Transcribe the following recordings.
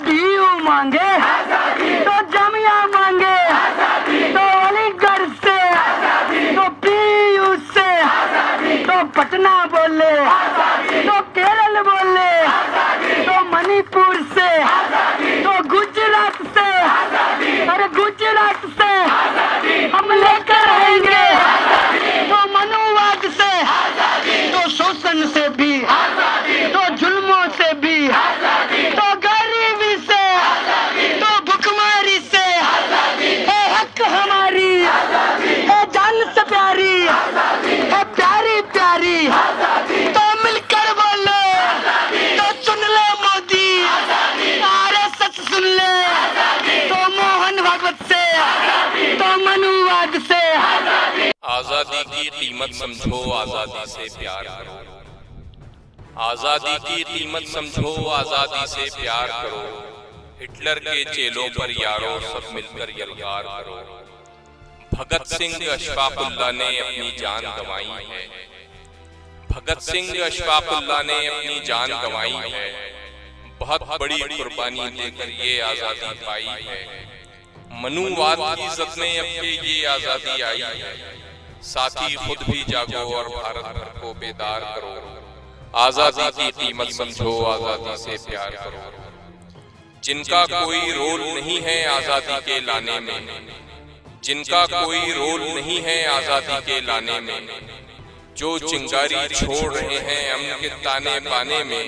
DU मांगे तो जामिया मांगे, तो अलीगढ़ से, तो पीयू से, तो पटना बोले, तो केरल बोले, तो मणिपुर से, तो गुजरात से, अरे गुजरात से हम लेकर आएंगे, तो मनुवाद से, तो शोषण से भी, तो जुल्मों से भी, तो गरीबी से, तो भुखमरी से, है हक हमारी, है जान से प्यारी, है प्यारी प्यारी, तो मिलकर बोलो, तो सुन ले मोदी, आरएसएस सुन ले, तो मोहन भागवत से, तो मनुवाद से। आजादी की कीमत समझो, आजादी से प्यार करो। आजादी की कीमत समझो, आजादी से प्यार करो। हिटलर के चेलों पर यारो सब मिलकर यलगार करो। भगत सिंह अशफाकुल्लाह ने अपनी जान गंवाई है। भगत सिंह अशफाकुल्लाह ने अपनी जान गंवाई है। बहुत बड़ी कुर्बानी देकर ये आजादी पाई है। मनुवाद की इज्जत में अब ये आजादी आई है। साथी खुद भी जागो और भारत भर को बेदार करो। आजादी की कीमत समझो, आजादी से प्यार करो। जिनका कोई रोल नहीं है आजादी के लाने में, जिनका कोई रोल नहीं है आजादी के लाने में, जो चिंगारी छोड़ रहे हैं अमन के ताने पाने में,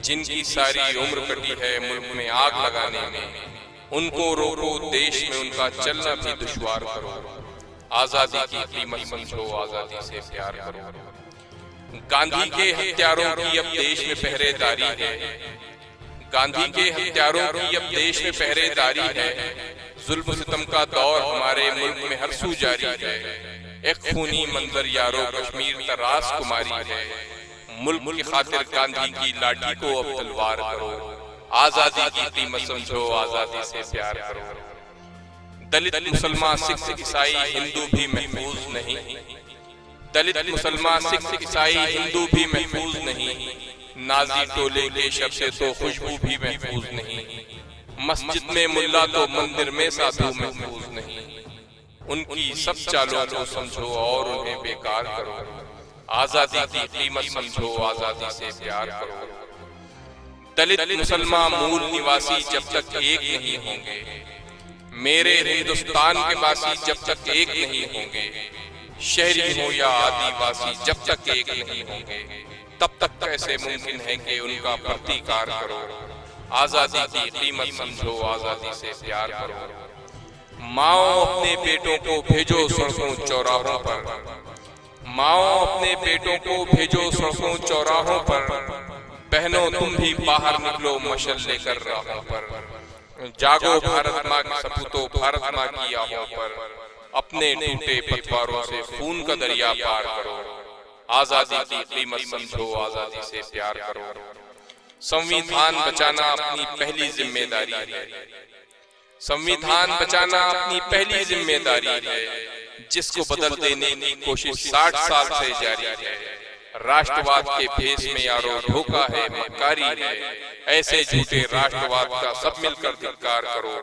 जिनकी सारी उम्र कटी है मुल्क में आग लगाने में, उनको रोको, देश में उनका चलना भी दुश्वार करो। आजादी की कीमत समझो, आजादी से प्यार करो। गांधी के हत्यारों की अब देश में पहरेदारी है। गांधी के हत्यारों की अब देश में पहरेदारी है। जुल्म सितम का दौर हमारे मुल्क में हर सू जारी है। एक खूनी मंजर यारो कश्मीर तरास कुमारी है। मुल्क की खातिर गांधी की लाठी को अब तलवार करो। आजादी की कीमत समझो, आजादी से प्यार करो। दलित मुसलमान सिख ईसाई हिंदू भी महफूज नहीं। दलित मुसलमान सिख ईसाई हिंदू भी महफूज नहीं। नाजी टोले के शब से तो खुशबू भी महफूज नहीं। मस्जिद में मुल्ला तो मंदिर में साधु महफूज नहीं। उनकी सब चालों को समझो और उन्हें बेकार करो। आजादी की कीमत समझो, आजादी से प्यार करो। दलित मुसलमान मूल निवासी जब तक एक नहीं होंगे, मेरे हिंदुस्तान के वासी जब तक एक नहीं होंगे, शहरी हो या आदिवासी जब तक एक नहीं होंगे, तब तक कैसे मुमकिन है कि उनका प्रतिकार करो। आजादी की कीमत समझो, आजादी से प्यार करो। माओ अपने बेटों को भेजो सड़कों चौराहों पर। माओ अपने बेटों को भेजो सड़कों चौराहों पर। बहनों तुम भी बाहर निकलो मशल लेकर राहों पर। जागो भारत माँ के सपूतों, भारत माँ की आहों पर। अपने टूटे पतवारों से खून का दरिया पार करो। आजादी की कीमत समझो, आजादी से प्यार करो। संविधान बचाना अपनी पहली जिम्मेदारी है। संविधान बचाना अपनी पहली जिम्मेदारी है, जिसको बदल देने की कोशिश 60 साल से जारी है। राष्ट्रवाद के भेष में यारो धोखा है, मक्कारी है। ऐसे झूठे राष्ट्रवाद का सब मिलकर धिक्कार करो।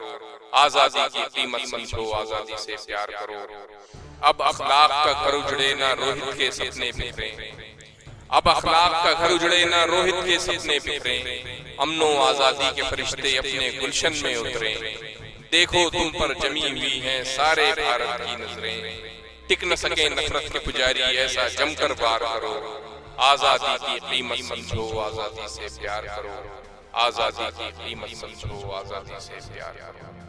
आजादी की कीमत समझो, आजादी से प्यार करो। अब अखलाक का घर उजड़े ना रोहित के सपने बिखरे। अब अखलाक का घर उजड़े ना रोहित के सपने बिखरे। अमनो आजादी के फरिश्ते अपने गुलशन में उतरे। देखो तुम पर जमी हुई हैं सारे भारत की नजरें। टिक न सके नफरत के पुजारी, ऐसा जमकर वार करो। आजादी की कीमत समझो, आजादी से प्यार करो। आजादी की कीमत समझो, आजादी से प्यार करो।